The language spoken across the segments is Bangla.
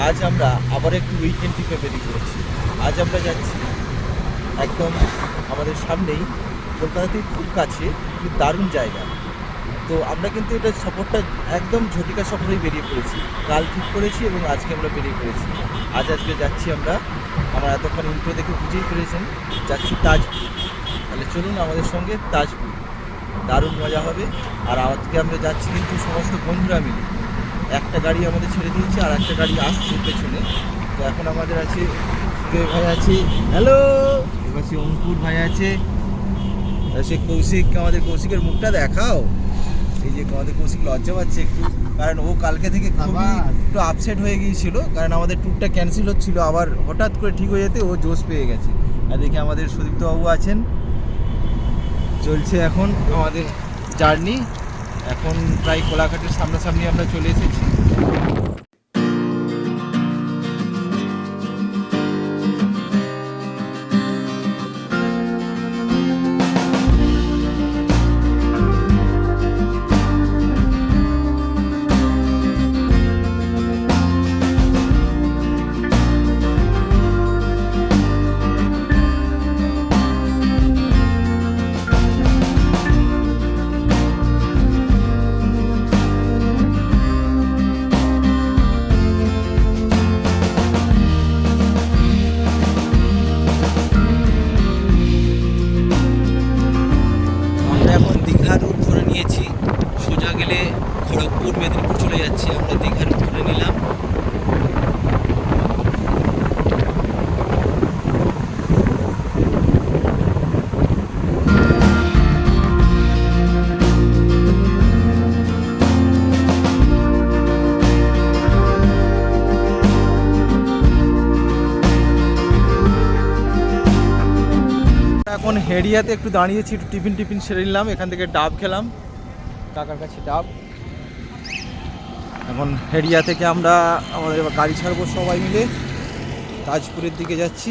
আজ আমরা আবার একটু উইকেন্ড ট্রিপে বেরিয়ে পড়েছি। আজ আমরা যাচ্ছি একদম আমাদের সামনেই, কলকাতা থেকে খুব কাছে, খুব দারুণ জায়গা। তো আমরা কিন্তু এটা সফরটা একদম ঝটিকা সফরেই বেরিয়ে পড়েছি। কাল ঠিক করেছি এবং আজকে আমরা বেরিয়ে পড়েছি। আজকে যাচ্ছি আমরা, আমার এতক্ষণ ইন্ট্রো দেখে বুঝেই পেরেছেন, যাচ্ছি তাজপুর। তাহলে চলুন আমাদের সঙ্গে তাজপুর, দারুণ মজা হবে। আর আজকে আমরা যাচ্ছি কিন্তু সমস্ত বন্ধুরা মিলে। একটা গাড়ি আমাদের ছেড়ে দিয়েছে আর একটা গাড়ি আসছে পেছনে। তো এখন আমাদের আছে সুজয় ভাই আছে, হ্যালো, এবার সে অঙ্কুর ভাই আছে, সে কৌশিক, আমাদের কৌশিকের মুখটা দেখাও। এই যে আমাদের কৌশিক লজ্জা পাচ্ছে একটু, কারণ ও কালকে থেকে খুবই একটু আপসেট হয়ে গিয়েছিল, কারণ আমাদের ট্যুরটা ক্যান্সেল হচ্ছিল, আবার হঠাৎ করে ঠিক হয়ে যেতে ও জোশ পেয়ে গেছে। আর দেখি আমাদের সুদীপ্তবাবু আছেন, চলছে এখন আমাদের জার্নি। এখন প্রায় কোলাঘাটের সামনাসামনি আমরা চলে এসেছি। সোজা গেলে খড়গপুর, মেদিনীপুর চলে যাচ্ছি। আমরা দীঘার ধরে নিলাম। এখন হেরিয়াতে একটু দাঁড়িয়েছি, একটু টিফিন সেরে নিলাম। এখান থেকে ডাব খেলাম, কাকার কাছে ডাব। এখন হেরিয়া থেকে আমরা আমাদের গাড়ি ছাড়বো সবাই মিলে, তাজপুরের দিকে যাচ্ছি।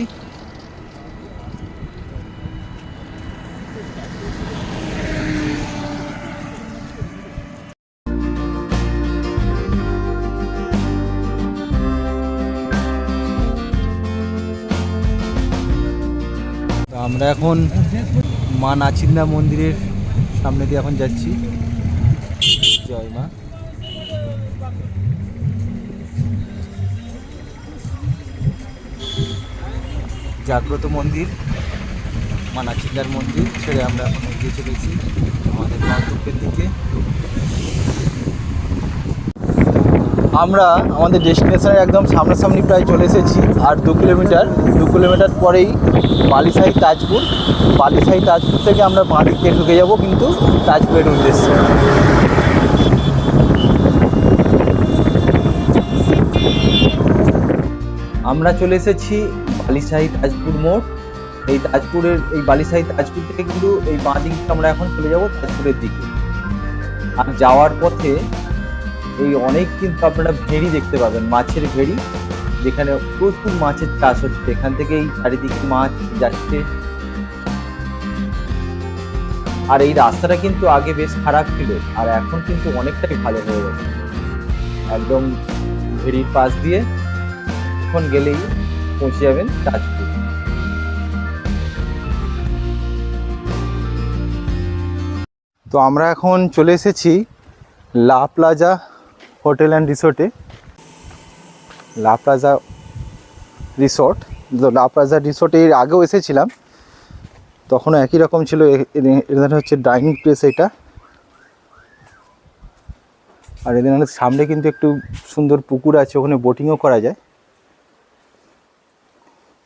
তো আমরা এখন মা নাচিন্দা মন্দিরের সামনে দিয়ে এখন যাচ্ছি। জয় মা। জাগ্রত মন্দির, মা নাচিন্দার মন্দির ছেড়ে আমরা এখন এগিয়ে চলেছি আমাদের গন্তব্যের দিকে। আমরা আমাদের ডেস্টিনেশনের একদম সামনাসামনি প্রায় চলে এসেছি। আর 2 কিলোমিটার পরেই বালিসাহি তাজপুর। বালিসাহি তাজপুর থেকে আমরা বাঁ দিক দিয়ে ঢুকে যাব কিন্তু তাজপুরের উদ্দেশ্যে। আমরা চলে এসেছি বালিসাহি তাজপুর মোড়। এই বালিসাহি তাজপুর থেকে কিন্তু এই বাঁ দিক আমরা এখন চলে যাব তাজপুরের দিকে। আর যাওয়ার পথে এই অনেক কিন্তু আপনারা ভেড়ি দেখতে পাবেন, মাছের ভেড়ি, যেখানে প্রচুর মাছের চাষ হচ্ছে। এখান থেকে এই চারিদিকে মাছ যাচ্ছে। আর এই রাস্তাটা কিন্তু আগে বেশ খারাপ ছিল, আর এখন কিন্তু অনেকটাই ভালো হয়ে গেছে। একদম ভেড়ির পাশ দিয়ে এখন গেলেই পৌঁছে যাবেন তাজপুর। তো আমরা এখন চলে এসেছি লা প্লাজা হোটেল অ্যান্ড রিসোর্টে। লা প্লাজা রিসোর্ট, তো লা প্লাজা রিসোর্টে এর আগেও এসেছিলাম, তখনও একই রকম ছিল। এখানে হচ্ছে ডাইনিং প্লেস এটা। আর এখানে সামনে কিন্তু একটু সুন্দর পুকুর আছে, ওখানে বোটিংও করা যায়,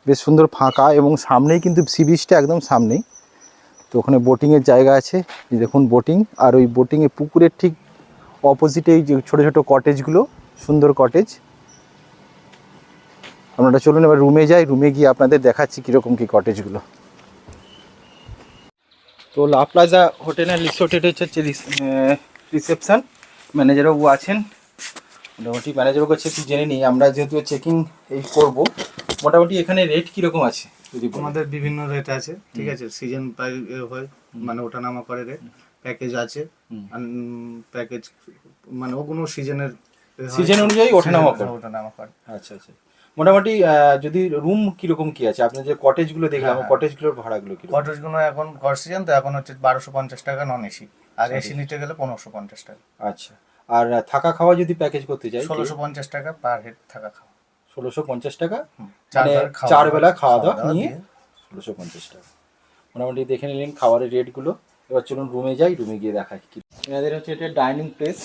বেশ সুন্দর ফাঁকা। এবং সামনেই কিন্তু সি বিচটা একদম সামনেই, তো ওখানে বোটিংয়ের জায়গা আছে। দেখুন বোটিং, আর ওই বোটিংয়ে পুকুরের ঠিক অপোজিটেই যে ছোটো ছোটো কটেজগুলো, সুন্দর কটেজ। আপনারা চলুন এবার রুমে যাই, রুমে গিয়ে আপনাদের দেখাচ্ছি কীরকম কী কটেজগুলো। তো লা প্লাজা হোটেল অ্যান্ড রিসোর্ট, এটা হচ্ছে রিসেপশান। ম্যানেজারবাবু আছেন, মোটামুটি ম্যানেজারের কাছে একটু জেনে নিই আমরা, যেহেতু চেকিং এই করবো। মোটামুটি এখানে রেট কীরকম আছে যদি? আমাদের বিভিন্ন রেট আছে, ঠিক আছে। সিজন প্রাইস হয়, মানে ওঠানামা করে রেট। প্যাকেজ আছে, প্যাকেজ মানে কোনো সিজনের সিজন অনুযায়ী ওঠানামা করে। ওঠানামা করে। আচ্ছা আচ্ছা, মোটামুটি যদি রুম কিরকম কি আছে, আপনি যে কটেজগুলো দেখলাম, কটেজগুলোর ভাড়াগুলো কি? কটেজগুলো এখন ঘর সিজন তো এখন হচ্ছে 1250 টাকা নন এসি, আর এসি নিতে গেলে 1550 টাকা। আচ্ছা, আর থাকা খাওয়া যদি প্যাকেজ করতে চাই 1650 টাকা পার হেড থাকা খাওয়া। 1650 টাকা, চার মানে বেলা খাওয়া 4 বেলা খাওয়া দাওয়া দাওয়া নিয়ে 1650 টাকা। মোটামুটি দেখে নিলেন খাবারের রেটগুলো। এবার চলুন রুমে যাই, রুমে গিয়ে দেখাই কি। এনাদের হচ্ছে এটা ডাইনিং প্লেস,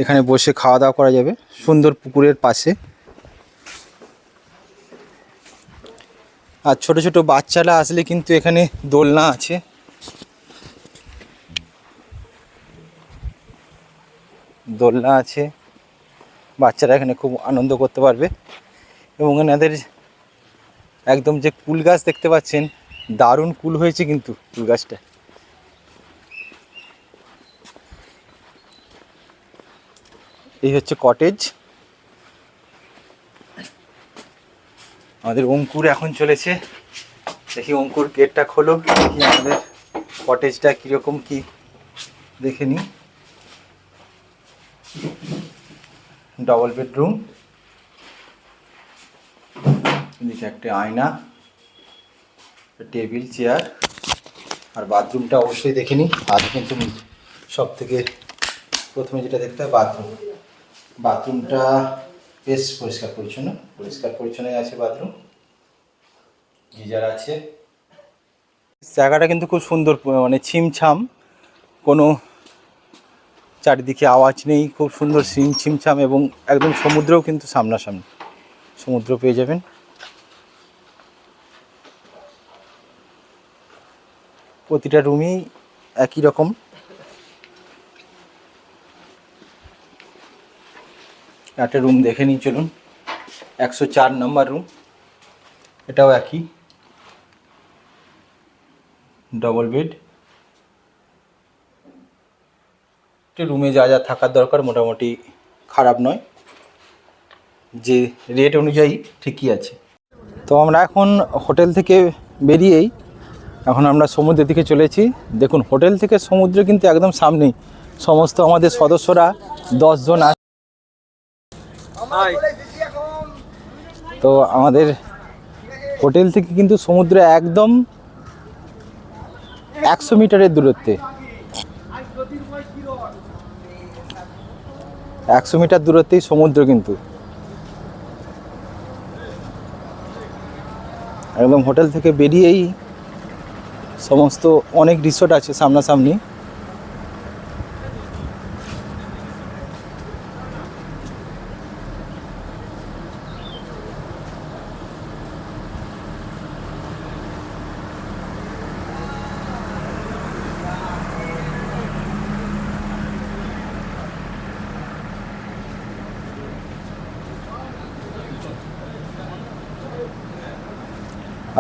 এখানে বসে খাওয়া দাওয়া করা যাবে সুন্দর পুকুরের পাশে। আর ছোট ছোট বাচ্চারা আসলে কিন্তু এখানে দোলনা আছে, দোলনা আছে, বাচ্চারা এখানে খুব আনন্দ করতে পারবে। এবং এনাদের একদম যে কুল গাছ দেখতে পাচ্ছেন, দারুণ কুল হয়েছে কিন্তু কুল গাছটা। এই হচ্ছে কটেজ। আমাদের অঙ্কুর এখন চলেছে, দেখি অঙ্কুর গেটটা খোলো, দেখি আমাদের কটেজটা কীরকম কি দেখে নিই। ডবল বেডরুম, এদিকে একটা আয়না, টেবিল চেয়ার, আর বাথরুমটা অবশ্যই দেখে নিই। আজ কিন্তু সব থেকে প্রথমে যেটা দেখতে হয় বাথরুম। বাথরুমটা বেশ পরিষ্কার পরিচ্ছন্ন আছে বাথরুম, গিজার আছে। জায়গাটা কিন্তু খুব সুন্দর, মানে ছিমছাম, কোনো চারিদিকে আওয়াজ নেই, খুব সুন্দর ছিমছাম, এবং একদম সমুদ্রও কিন্তু সামনাসামনি, সমুদ্র পেয়ে যাবেন। প্রতিটা রুমই একই রকম। একটা রুম দেখে নিই চলুন, 104 নম্বর রুম, এটাও একই, ডবল বেড। রুমে যা যা থাকার দরকার মোটামুটি খারাপ নয়, যে রেট অনুযায়ী ঠিকই আছে। তো আমরা এখন হোটেল থেকে বেরিয়েই এখন আমরা সমুদ্রের দিকে চলেছি। দেখুন হোটেল থেকে সমুদ্র কিন্তু একদম সামনেই, সমস্ত আমাদের সদস্যরা 10 জন আছে। তো আমাদের হোটেল থেকে কিন্তু সমুদ্র একদম 100 মিটারের দূরত্বে, 100 মিটার দূরত্বেই সমুদ্র কিন্তু একদম। হোটেল থেকে বেরিয়েই সমস্ত অনেক রিসোর্ট আছে সামনাসামনি।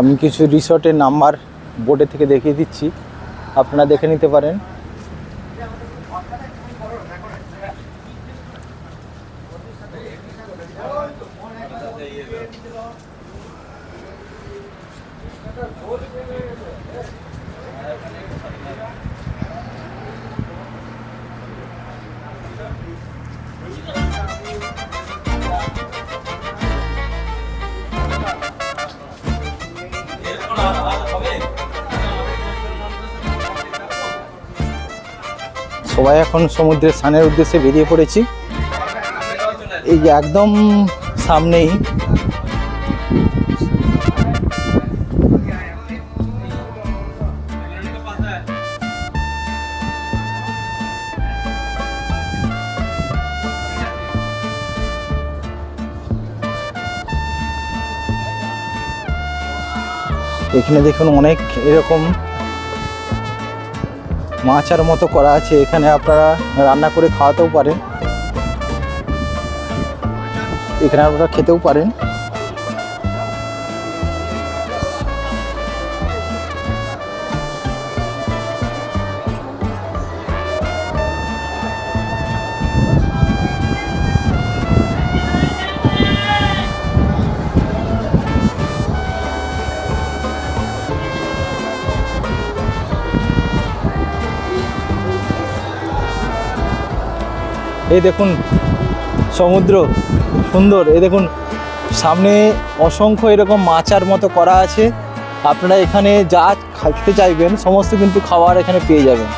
আমি কিছু রিসর্টের নাম্বার বোর্ডে থেকে দেখিয়ে দিচ্ছি, আপনারা দেখে নিতে পারেন। সবাই এখন সমুদ্রের স্নানের উদ্দেশ্যে বেরিয়ে পড়েছি। এই যে একদম সামনেই এখানে দেখুন অনেক এরকম মাচার মতো করা আছে, এখানে আপনারা রান্না করে খাওয়াতেও পারেন, এখানে আপনারা খেতেও পারেন। এই দেখুন সমুদ্র সুন্দর। এই দেখুন সামনে অসংখ্য এরকম মাচার মতো করা আছে। আপনারা এখানে যা খেতে চাইবেন সমস্ত কিন্তু খাবার এখানে পেয়ে যাবেন।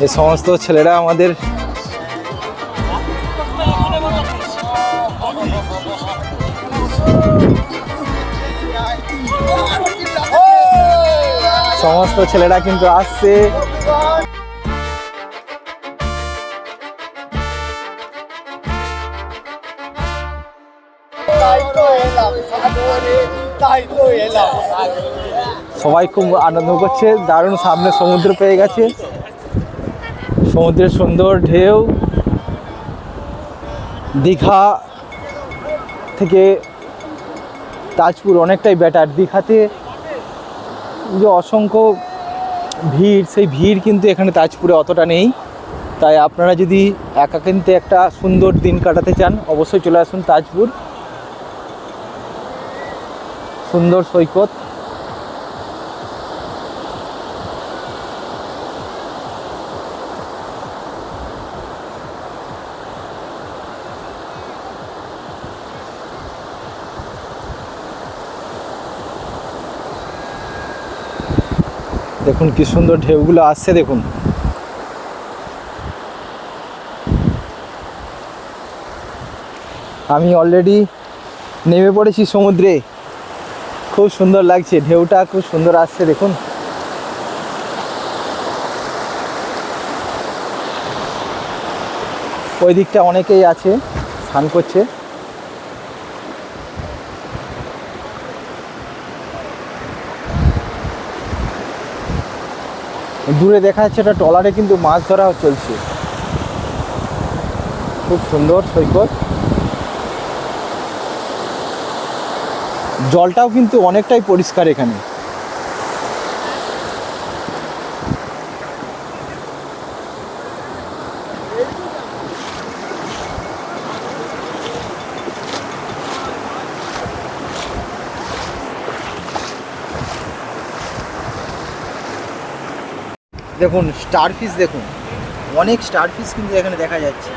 এই সমস্ত ছেলেরা আমাদের সমস্ত ছেলেরা কিন্তু আসছে। সবাই খুব আনন্দ করছে, দারুণ সামনে সমুদ্র পেয়ে গেছে, সমুদ্রের সুন্দর ঢেউ। দীঘা থেকে তাজপুর অনেকটাই বেটার। দীঘাতে যে অসংখ্য ভিড়, সেই ভিড় কিন্তু এখানে তাজপুরে অতটা নেই। তাই আপনারা যদি একাকিত্বে একটা সুন্দর দিন কাটাতে চান অবশ্যই চলে আসুন তাজপুর। সুন্দর সৈকত, দেখুন কি সুন্দর ঢেউগুলো আসছে। দেখুন আমি অলরেডি নেমে পড়েছি সমুদ্রে, খুব সুন্দর লাগছে, ঢেউটা খুব সুন্দর আসছে। দেখুন ওই দিকটা অনেকেই আছে, স্নান করছে। দূরে দেখা যাচ্ছে একটা ট্রলারে কিন্তু মাছ ধরা চলছে। খুব সুন্দর সৈকত, জলটাও কিন্তু অনেকটাই পরিষ্কার এখানে। দেখুন স্টার ফিশ, দেখুন অনেক স্টার ফিশ কিন্তু এখানে দেখা যাচ্ছে।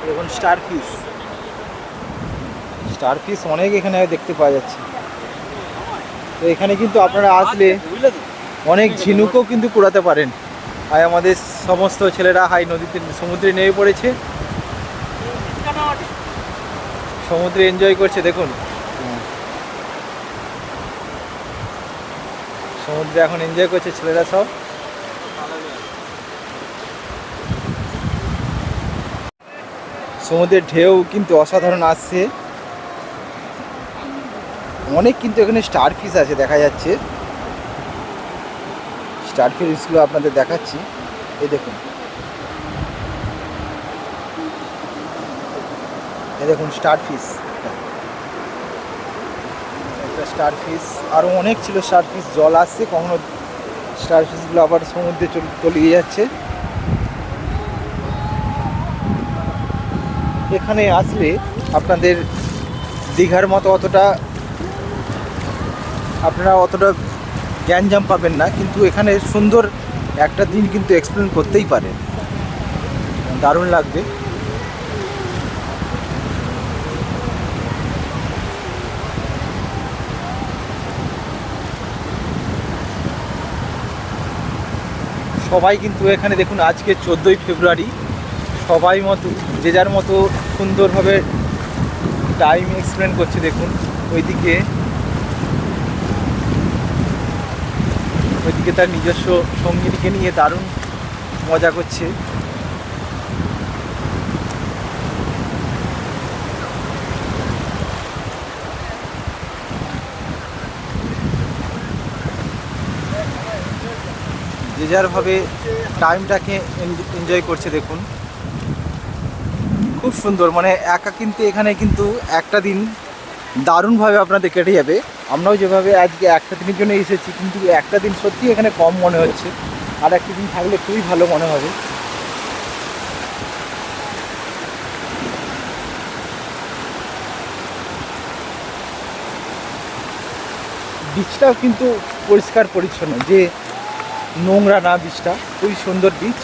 দেখুন স্টার ফিশ, স্টার ফিশ অনেক এখানে দেখতে পাওয়া যাচ্ছে। তো এখানে কিন্তু আপনারা আসলে অনেক ঝিনুকও কিন্তু কুড়াতে পারেন। আর আমাদের সমস্ত ছেলেরা নদীতে সমুদ্রে নেমে পড়েছে, সমুদ্রে এনজয় করছে। দেখুন সমুদ্রে এখন এনজয় করছে ছেলেরা সব। সমুদ্রের ঢেউ কিন্তু অসাধারণ আসছে, অনেক কিন্তু এখানে স্টার ফিশ আছে দেখা যাচ্ছে। স্টার ফিশগুলো আপনাদের দেখাচ্ছি, এই দেখুন, এই দেখুন স্টার ফিশ, একটা স্টার ফিশ, আরও অনেক ছিল স্টার ফিশ। জল আসছে, কখনো স্টার ফিশগুলো আবার সমুদ্রে তলিয়ে যাচ্ছে। এখানে আসলে আপনাদের দীঘার মতো আপনারা অতটা জ্ঞানজাম পাবেন না, কিন্তু এখানে সুন্দর একটা দিন কিন্তু এক্সপ্লেন করতেই পারেন, দারুণ লাগবে। সবাই কিন্তু এখানে দেখুন আজকে 14ই ফেব্রুয়ারি, সবাই যে যার মতো সুন্দরভাবে টাইম এক্সপ্লেন করছে। দেখুন ওইদিকে তার নিজস্ব সঙ্গীকে নিয়ে দারুণ মজা করছে। যে যারভাবে টাইমটাকে এনজয় করছে। দেখুন খুব সুন্দর, মানে কিন্তু এখানে কিন্তু একটা দিন দারুণভাবে আপনাদের কেটে যাবে। আমরাও যেভাবে আজকে একটা দিনের জন্য এসেছি, কিন্তু একটা দিন সত্যি এখানে কম মনে হচ্ছে, আর একটা দিন থাকলে খুবই ভালো মনে হবে। বিচটাও কিন্তু পরিষ্কার পরিচ্ছন্ন, যে নোংরা না বীজটা, খুবই সুন্দর বীজ।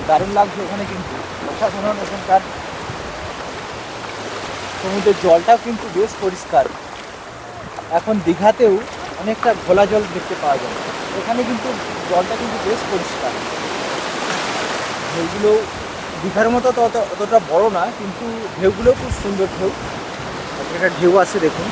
দারুণ লাগছে ওখানে, কিন্তু অসাধারণ ওখানকার সমুদ্রের জলটাও কিন্তু বেশ পরিষ্কার। এখন দীঘাতেও অনেকটা ঘোলা জল দেখতে পাওয়া যায়, এখানে কিন্তু জলটা কিন্তু বেশ পরিষ্কার। ঢেউগুলো দীঘার মতো অতটা বড় না, কিন্তু ঢেউগুলোও খুব সুন্দর ঢেউ। একটা ঢেউ আছে দেখুন।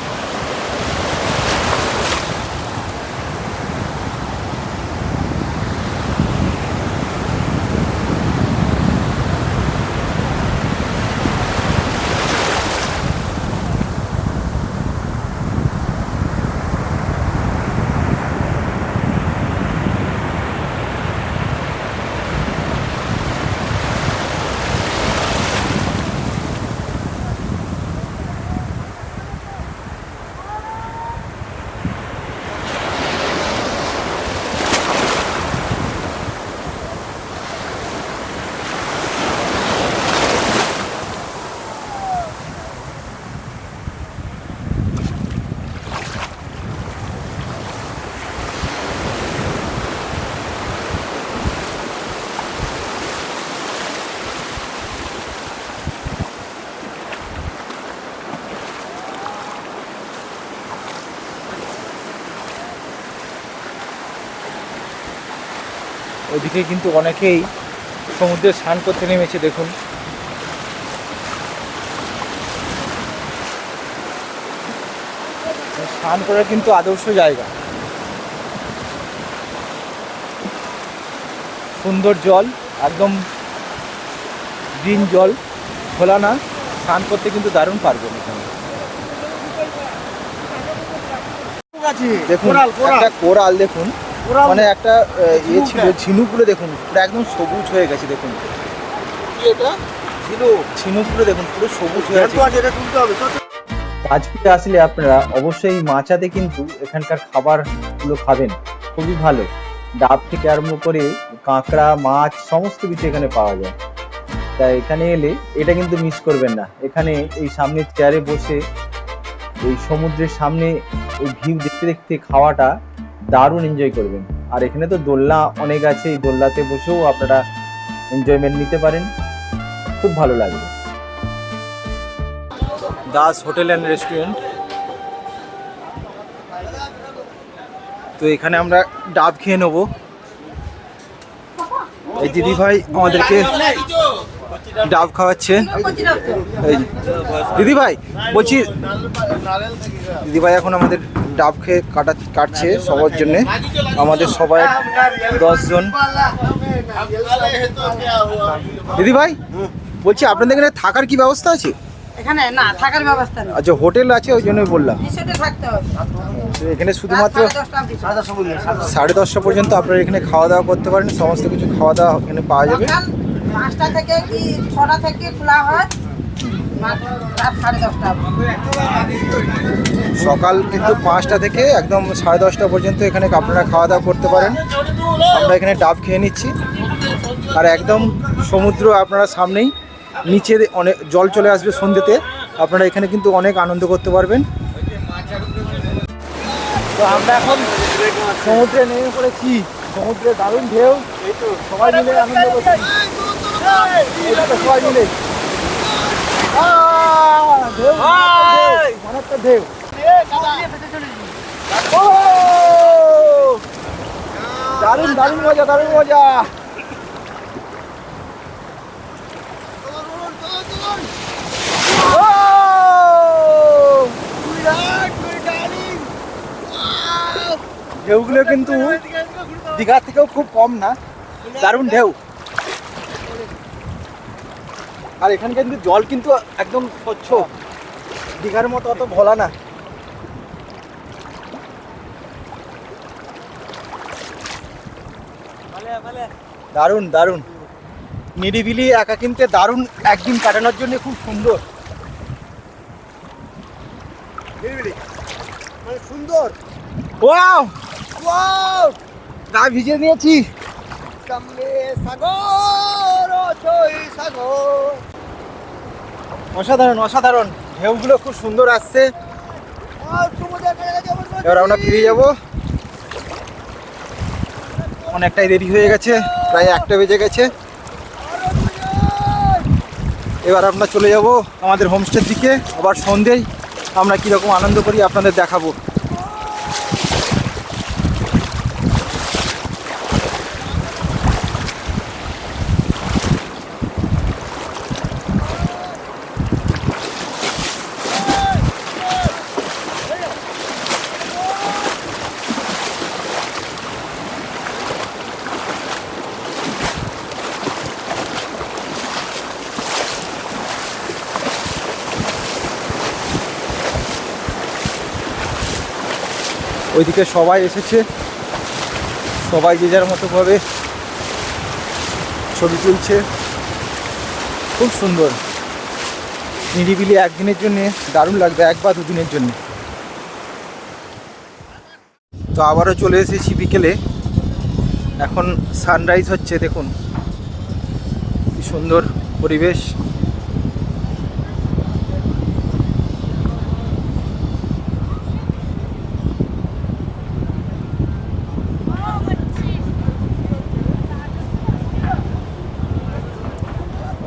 ওইদিকে কিন্তু অনেকেই সমুদ্রে স্নান করতে নেমেছে দেখুন। স্নান করার কিন্তু আদর্শ জায়গা, সুন্দর জল, একদম গ্রিন জল, খোলা না, স্নান করতে কিন্তু দারুণ পারবেন এখানে। দেখুন একটা কোরাল, দেখুন মানে একটা ইয়ে ছিল, ঝিনুকগুলো দেখুন পুরো একদম সবুজ হয়ে গেছে। দেখুন এটা ঝিনুকগুলো দেখুন পুরো সবুজ হয়ে গেছে। তাজপুরে আসলে আপনারা অবশ্যই মাচাতে কিন্তু এখানকার খাবারগুলো খাবেন, খুবই ভালো। ডাব থেকে আরম্ভ করে কাঁকড়া, মাছ সমস্ত কিছু এখানে পাওয়া যায়। তাই এখানে এলে এটা কিন্তু মিস করবেন না। এখানে এই সামনে চেয়ারে বসে এই সমুদ্রের সামনে এই ভিউ দেখতে দেখতে খাওয়াটা দারুণ এনজয় করবেন। আর এখানে তো দোলনা অনেক আছে, এই দোলনাতে বসেও আপনারা এনজয়মেন্ট নিতে পারেন, খুব ভালো লাগবে। Das hotel and restaurant. তো এখানে আমরা ডাব খেয়ে নেবো। এই দিদি ভাই আমাদেরকে ডাব খাওয়াচ্ছে। এই দিদি ভাই বলছি, দিদি ভাই এখন আমাদের ডাব খেয়ে কাটছে সবার জন্য, আমাদের সবাই 10 জন। দিদি ভাই বলছি আপনাদের এখানে থাকার কি ব্যবস্থা আছে? এখানে না থাকার ব্যবস্থা নেই। আচ্ছা হোটেল আছে, ওই জন্যই বললাম। নিচেতে থাকতে হবে। এখানে শুধুমাত্র 10:30 পর্যন্ত আপনারা এখানে খাওয়া দাওয়া করতে পারেন, সমস্ত কিছু খাওয়া দাওয়া এখানে পাওয়া যাবে। 5টা থেকে কি 6টা থেকে খোলা হয়, রাত 10:30। সকাল কিন্তু 5টা থেকে একদম 10:30 পর্যন্ত এখানে আপনারা খাওয়া দাওয়া করতে পারেন। আমরা এখানে ডাব খেয়ে নিচ্ছি, আর একদম সমুদ্র আপনারা সামনেই, নিচে অনেক জল চলে আসবে সন্ধ্যেতে, আপনারা এখানে কিন্তু অনেক আনন্দ করতে পারবেন। তো আমরা এখন সমুদ্রে নেমে পড়েছি, সমুদ্রে দারুণ ঢেউ, এই তো সবাই মিলে আনন্দ করছি, সবাই মিলে ঢেউ, অনেকটা ঢেউ। দারুণ দারুণ মজা, দারুণ মজা। ঢেউগুলো কিন্তু দীঘা থেকেও খুব কম না, দারুণ ঢেউ। আর এখানকার কিন্তু জল কিন্তু একদম স্বচ্ছ, দীঘার মতো অত ঘোলা না। দারুণ দারুণ, নিরিবিলি একাকিন্তে দারুণ একদিন কাটানোর জন্য খুব সুন্দর। সুন্দর। ওয়াও ওয়াও, গা ভিজে নিয়েছি। অসাধারণ অসাধারণ, ঢেউগুলো খুব সুন্দর আসছে। এবার আমরা ফিরে যাব, অনেকটাই দেরি হয়ে গেছে, প্রায় 1টা বেজে গেছে। এবার আমরা চলে যাব আমাদের হোমস্টের দিকে। আবার সন্ধ্যেই আমরা কীরকম আনন্দ করি আপনাদের দেখাবো। ওইদিকে সবাই এসেছে, সবাই যে যার মতো ভাবে ছবি তুলছে। খুব সুন্দর, নিরিবিলি একদিনের জন্যে দারুণ লাগবে, 1 বা 2 দিনের জন্য। তো আবারও চলে এসেছি বিকেলে, এখন সানরাইজ হচ্ছে, দেখুন কি সুন্দর পরিবেশ।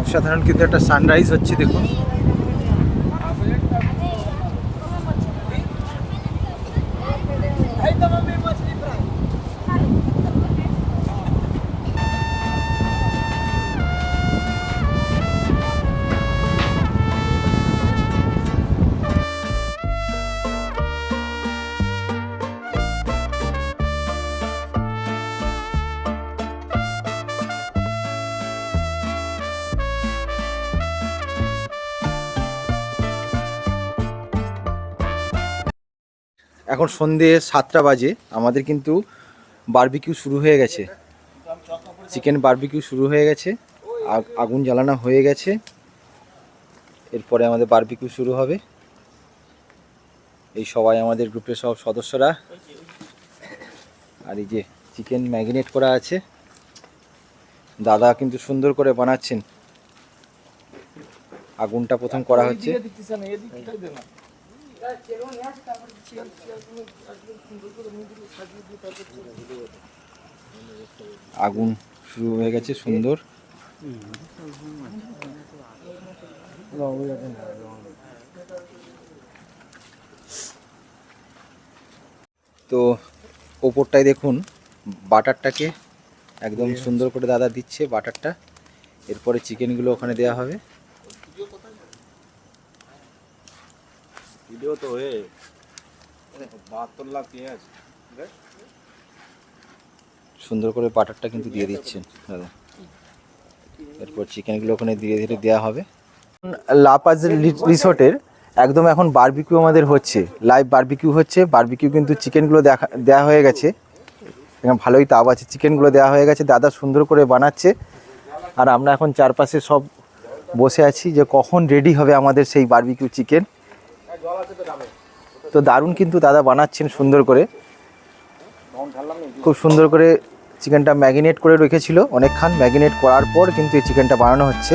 অসাধারণ কিন্তু একটা সানরাইজ হচ্ছে, দেখুন। এখন সন্ধে 7টা বাজে, আমাদের কিন্তু বারবিকিউ শুরু হয়ে গেছে, চিকেন বারবিকিউ শুরু হয়ে গেছে, আগুন জ্বালানো হয়ে গেছে। এরপরে আমাদের বারবিকিউ শুরু হবে। এই সবাই আমাদের গ্রুপের সব সদস্যরা। আর এই যে চিকেন ম্যারিনেট করা আছে, দাদা কিন্তু সুন্দর করে বানাচ্ছেন। আগুনটা প্রথম করা হচ্ছে, আগুন শুরু হয়ে গেছে সুন্দর। তো ওপরটায় দেখুন বাটারটাকে একদম সুন্দর করে দাদা দিচ্ছে বাটারটা। এরপরে চিকেনগুলো ওখানে দেওয়া হবে। ভিডিও তো হয়ে 72 লাখ পেঁয়াজ সুন্দর করে বাটারটা কিন্তু দিয়ে দিচ্ছেন দাদা। এরপর চিকেনগুলো ওখানে ধীরে ধীরে দেওয়া হবে। লাপাজ রিসোর্টের একদম এখন বারবিকিউ আমাদের হচ্ছে, লাইভ বারবিকিউ হচ্ছে। বারবিকিউ কিন্তু চিকেনগুলো দেওয়া হয়ে গেছে, এখানে ভালোই তাপ আছে, চিকেনগুলো দেওয়া হয়ে গেছে, দাদা সুন্দর করে বানাচ্ছে। আর আমরা এখন চারপাশে সব বসে আছি যে কখন রেডি হবে আমাদের সেই বারবিকিউ চিকেন। তো দারুণ কিন্তু দাদা বানাচ্ছেন সুন্দর করে, খুব সুন্দর করে চিকেনটা ম্যারিনেট করে রেখেছিল অনেকক্ষণ। ম্যারিনেট করার পর কিন্তু এই চিকেনটা বানানো হচ্ছে।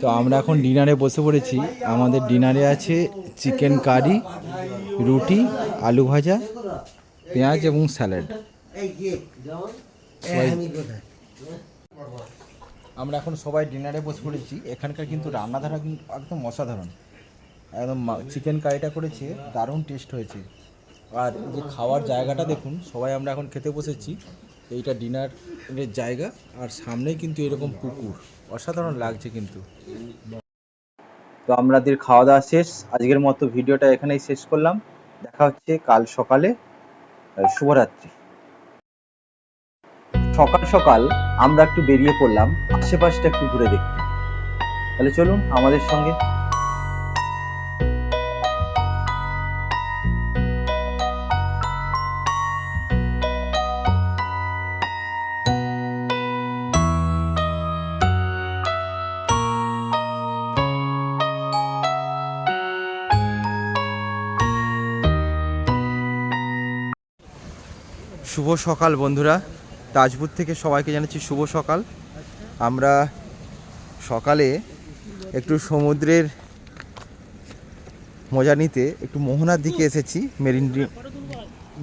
তো আমরা এখন ডিনারে বসে পড়েছি। আমাদের ডিনারে আছে চিকেন কারি, রুটি, আলু ভাজা, পেঁয়াজ এবং স্যালাড। আমরা এখন সবাই ডিনারে বসে পড়েছি। এখানকার কিন্তু রান্নাধারা কিন্তু একদম অসাধারণ, একদম চিকেন কারিটা করেছে, দারুণ টেস্ট হয়েছে। আর এই যে খাওয়ার জায়গাটা দেখুন, সবাই আমরা এখন খেতে বসেছি। এইটা ডিনারের জায়গা, আর সামনেই কিন্তু এরকম পুকুর, অসাধারণ লাগছে কিন্তু। তো আমাদের খাওয়া দাওয়া শেষ, আজকের মতো ভিডিওটা এখানেই শেষ করলাম। দেখা হচ্ছে কাল সকালে। শুভরাত্রি। সকাল সকাল আমরা একটু বেরিয়ে পড়লাম আশেপাশটা একটু ঘুরে দেখতে। তাহলে চলুন আমাদের সঙ্গে। শুভ সকাল বন্ধুরা, তাজপুর থেকে সবাইকে জানাচ্ছি শুভ সকাল। আমরা সকালে একটু সমুদ্রের মজা নিতে একটু মোহনার দিকে এসেছি মেরিন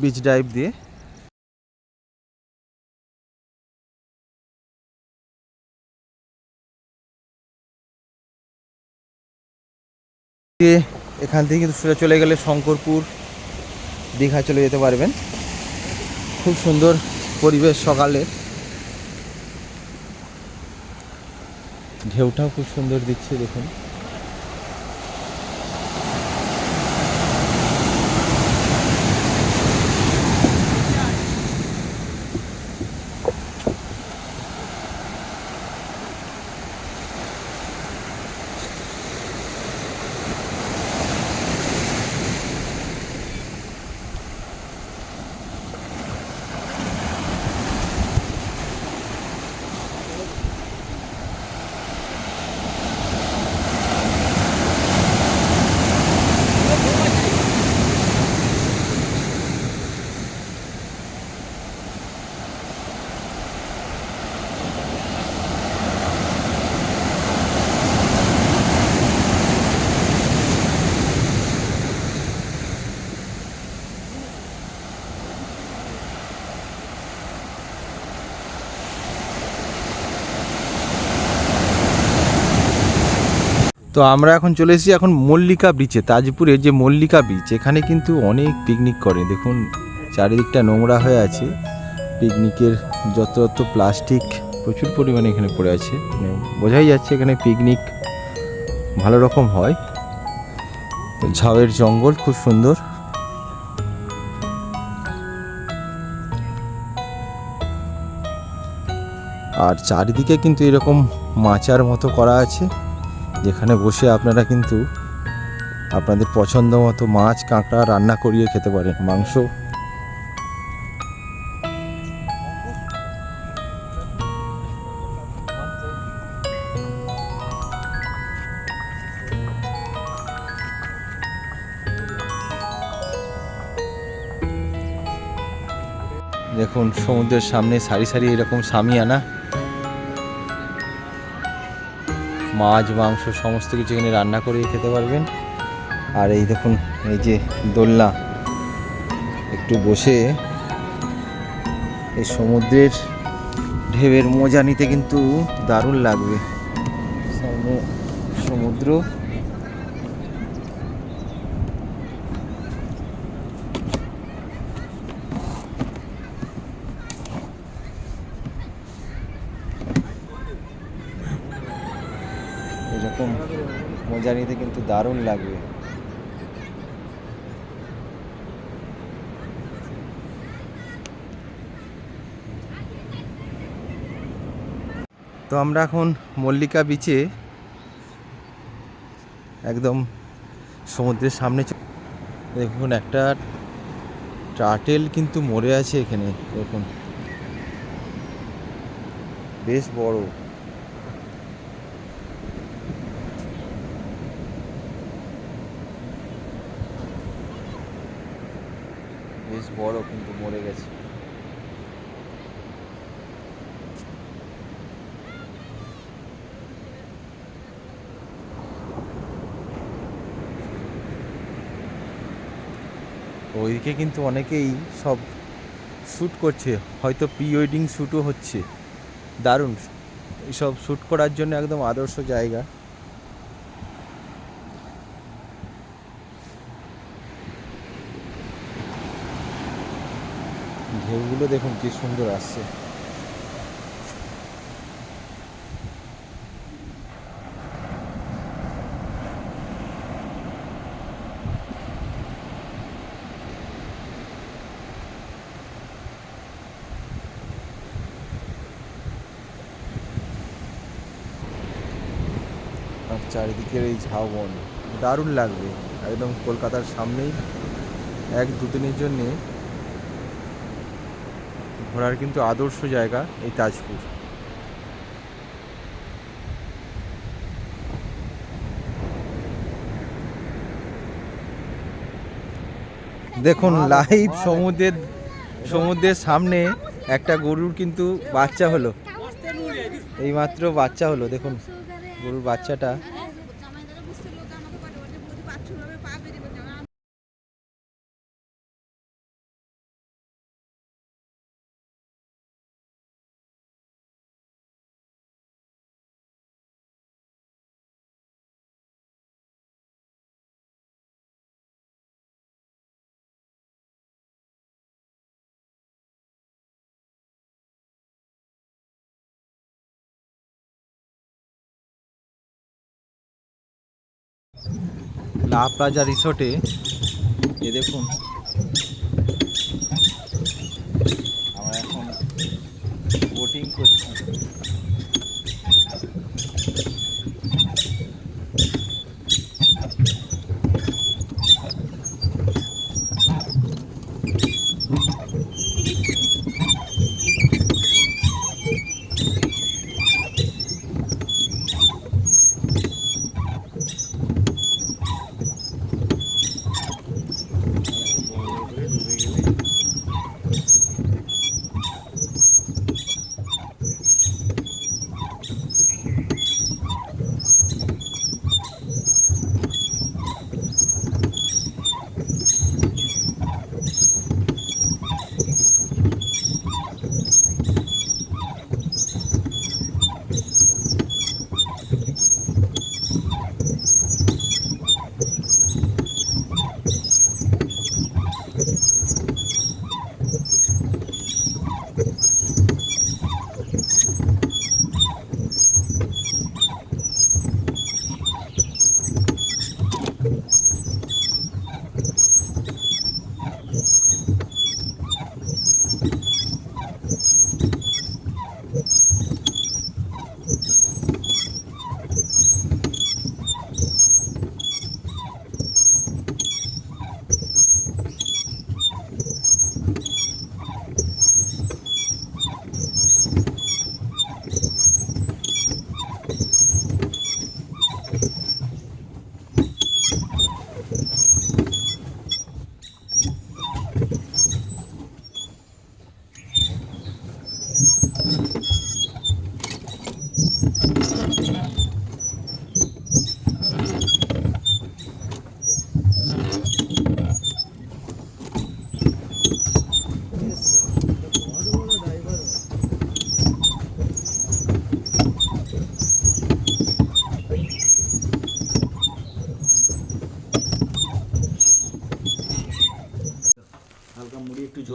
বিচ ড্রাইভ দিয়ে। এখান থেকে কিন্তু সোজা চলে গেলে শঙ্করপুর, দীঘা চলে যেতে পারবেন। খুব সুন্দর পরিবেশ সকালে, ঢেউটাও খুব সুন্দর দিচ্ছে দেখুন। তো আমরা এখন চলে এসেছি এখন মল্লিকা বিচে, তাজপুরের যে মল্লিকা বিচ, এখানে কিন্তু অনেক পিকনিক করে। দেখুন চারিদিকটা নোংরা হয়ে আছে, পিকনিকের যত যত প্লাস্টিক প্রচুর পরিমাণে এখানে পড়ে আছে, বোঝাই যাচ্ছে এখানে পিকনিক ভালো রকম হয়। ঝাউয়ের জঙ্গল খুব সুন্দর। আর চারিদিকে কিন্তু এরকম মাচার মতো করা আছে, যেখানে বসে আপনারা কিন্তু আপনাদের পছন্দ মতো মাছ কাঁকড়া রান্না করিয়ে খেতে পারেন, মাংস। দেখুন সমুদ্রের সামনে সারি সারি এরকম সামিয়ানা, মাছ মাংস সমস্ত কিছু এখানে রান্না করে খেতে পারবেন। আর এই দেখুন এই যে দোলনা, একটু বসে এই সমুদ্রের ঢেউয়ের মজা নিতে কিন্তু দারুণ লাগবে। সামনে সমুদ্র, এরকম মজা নিতে কিন্তু দারুণ লাগবে। তো আমরা এখন মল্লিকা বিচে একদম সমুদ্রের সামনে। দেখুন একটা টার্টেল কিন্তু মরে আছে এখানে, দেখুন বেশ বড়। বেশ বড় কিন্তু মরে গেছে। ওইদিকে কিন্তু অনেকেই সব শ্যুট করছে, হয়তো প্রি ওয়েডিং শ্যুটও হচ্ছে। দারুণ, এইসব শ্যুট করার জন্য একদম আদর্শ জায়গা। ঢেউগুলো দেখুন কি সুন্দর আসছে। চারিদিকের এই ঝাউবন দারুণ লাগবে, একদম কলকাতার সামনেই 1-2 দিনের জন্যে ঘোরার কিন্তু আদর্শ জায়গা এই তাজপুর। দেখুন লাইভ সমুদ্রের সামনে একটা গরুর কিন্তু বাচ্চা হলো, এইমাত্র বাচ্চা হলো। দেখুন গরুর বাচ্চাটা লা প্লাজা রিসোর্টে এ দেখুন আমরা এখন বোটিং করছি।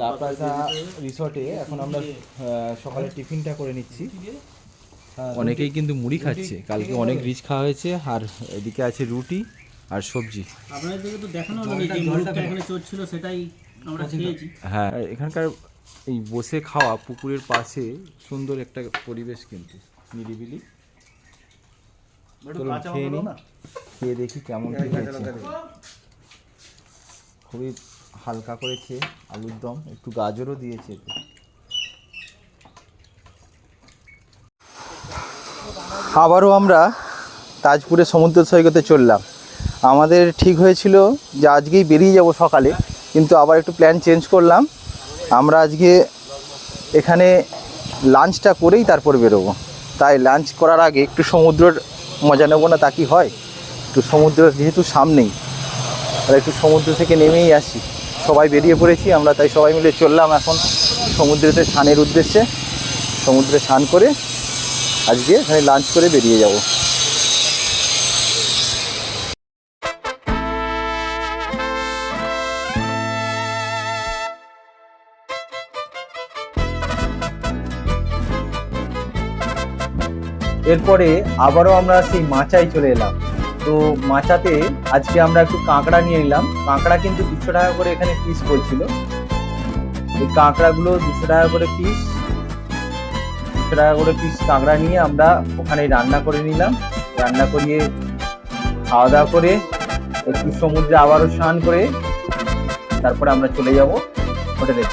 লা প্লাজা রিসর্টে এখন আমরা সকালে টিফিনটা করে নিচ্ছি। অনেকেই কিন্তু মুড়ি খাচ্ছে, কালকে অনেক রিচ খাওয়া হয়েছে। আর এদিকে আছে রুটি আর সবজি। আপনাদেরকে তো দেখানো হলো যে মুড়িটা এখানে চলছিল সেটাই আমরা খেয়েছি। হ্যাঁ, এখানকার এই বসে খাওয়া পুকুরের পাশে সুন্দর একটা পরিবেশ, কিন্তু নিরিবিলি। চলুন খেয়ে নিই, খেয়ে দেখি কেমন কি হয়েছে। খুবই হালকা করেছে আলুর দম, একটু গাজরও দিয়েছে। আবারও আমরা তাজপুরের সমুদ্র সৈকতে চললাম। আমাদের ঠিক হয়েছিল যে আজকেই বেরিয়ে যাব সকালে, কিন্তু আবার একটু প্ল্যান চেঞ্জ করলাম। আমরা আজকে এখানে লাঞ্চটা করেই তারপর বেরোবো। তাই লাঞ্চ করার আগে একটু সমুদ্রের মজা নেবো না, তা কি হয়? একটু সমুদ্র যেহেতু সামনেই, আর একটু সমুদ্র থেকে নেমেই আসি। সবাই বেরিয়ে পড়েছি আমরা, তাই সবাই মিলে চললাম এখন সমুদ্রেতে স্নানের উদ্দেশ্যে। সমুদ্রে স্নান করে আজকে এখানে লাঞ্চ করে বেরিয়ে যাব। এরপরে আবারও আমরা সেই মাচায় চলে এলাম। তো মাচাতে আজকে আমরা একটু কাঁকড়া নিয়ে নিলাম। কাঁকড়া কিন্তু 200 টাকা করে এখানে পিস বলছিল। এই কাঁকড়াগুলো 200 টাকা করে পিস, 200 টাকা করে পিস কাঁকড়া নিয়ে আমরা ওখানে রান্না করে নিলাম। রান্না করিয়ে খাওয়া দাওয়া করে একটু সমুদ্রে আবারও স্নান করে তারপরে আমরা চলে যাব হোটেলে।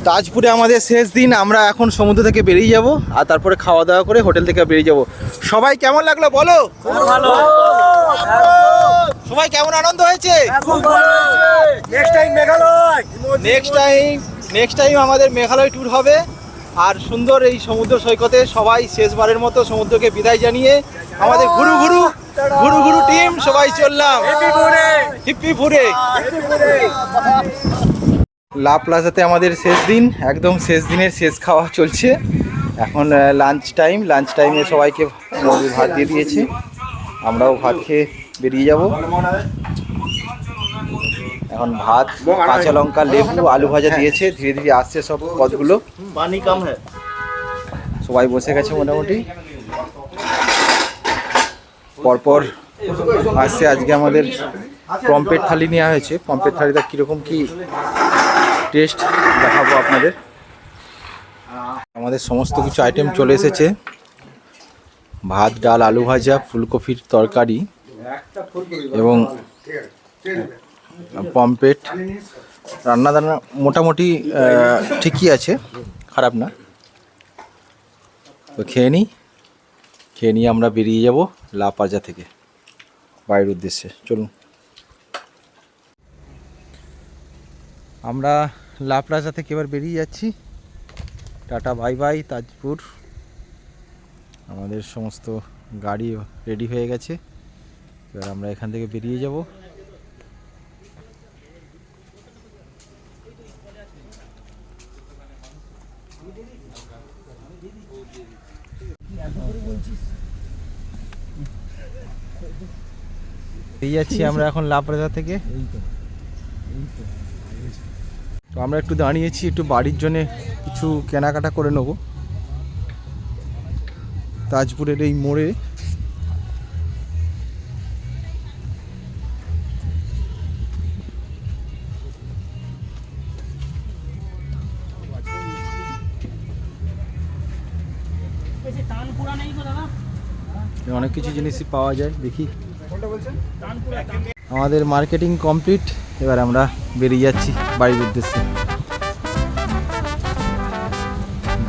তাজপুরে আমাদের শেষ দিন, আমরা এখন সমুদ্র থেকে বেরিয়ে যাব আর তারপরে খাওয়া দাওয়া করে হোটেল থেকে বেরিয়ে যাব। সবাই কেমন লাগলো বলো? সবাই কেমন আনন্দ হয়েছে? নেক্সট টাইম আমাদের মেঘালয় ট্যুর হবে। আর সুন্দর এই সমুদ্র সৈকতে সবাই শেষবারের মতো সমুদ্রকে বিদায় জানিয়ে আমাদের ঘুরু ঘুরু টিম সবাই চললাম হিপ্পি ফুরে। লা প্লাজাতে আমাদের শেষ দিন, একদম শেষ দিনের শেষ খাওয়া চলছে। এখন লাঞ্চ টাইমে সবাইকে ভাত দিয়ে দিয়েছে, আমরাও ভাত খেয়ে বেরিয়ে যাব। এখন ভাত, কাঁচা লঙ্কা, লেবু, আলু ভাজা দিয়েছে, ধীরে ধীরে আসছে সব পদগুলো। সবাই বসে গেছে মোটামুটি, পরপর আসছে। আজকে আমাদের পম্পেট থালি নেওয়া হয়েছে। পম্পেট থালিটা কীরকম কি টেস্ট দেখাবো আপনাদের। আমাদের সমস্ত কিছু আইটেম চলে এসেছে, ভাত, ডাল, আলু ভাজা, ফুলকপির তরকারি এবং পম্পেট। রান্না মোটামুটি ঠিকই আছে, খারাপ না। তো খেয়ে নিয়ে আমরা বেরিয়ে যাব লা প্লাজা থেকে বাড়ির উদ্দেশ্যে। চলুন। আমরা লা প্লাজা থেকে এবার বেরিয়ে যাচ্ছি। Tata bye bye Tajpur. আমাদের সমস্ত গাড়ি রেডি হয়ে গেছে, এবার আমরা এখান থেকে বেরিয়ে যাব। বেরিয়ে যাচ্ছি আমরা এখন লা প্লাজা থেকে। তো আমরা একটু দাঁড়িয়েছি, একটু বাড়ির জন্য কিছু কেনাকাটা করে নেব তাজপুরের এই মোড়ে। অনেক কিছু জিনিসই পাওয়া যায়, দেখি। আমাদের মার্কেটিং কমপ্লিট, এবার আমরা বেরিয়ে যাচ্ছি বাড়ির উদ্দেশ্যে।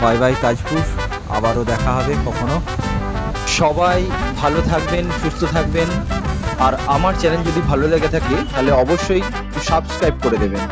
বাই বাই তাজপুর, আবারও দেখা হবে কখনো। সবাই ভালো থাকবেন, সুস্থ থাকবেন। আর আমার চ্যানেল যদি ভালো লেগে থাকে তাহলে অবশ্যই সাবস্ক্রাইব করে দেবেন।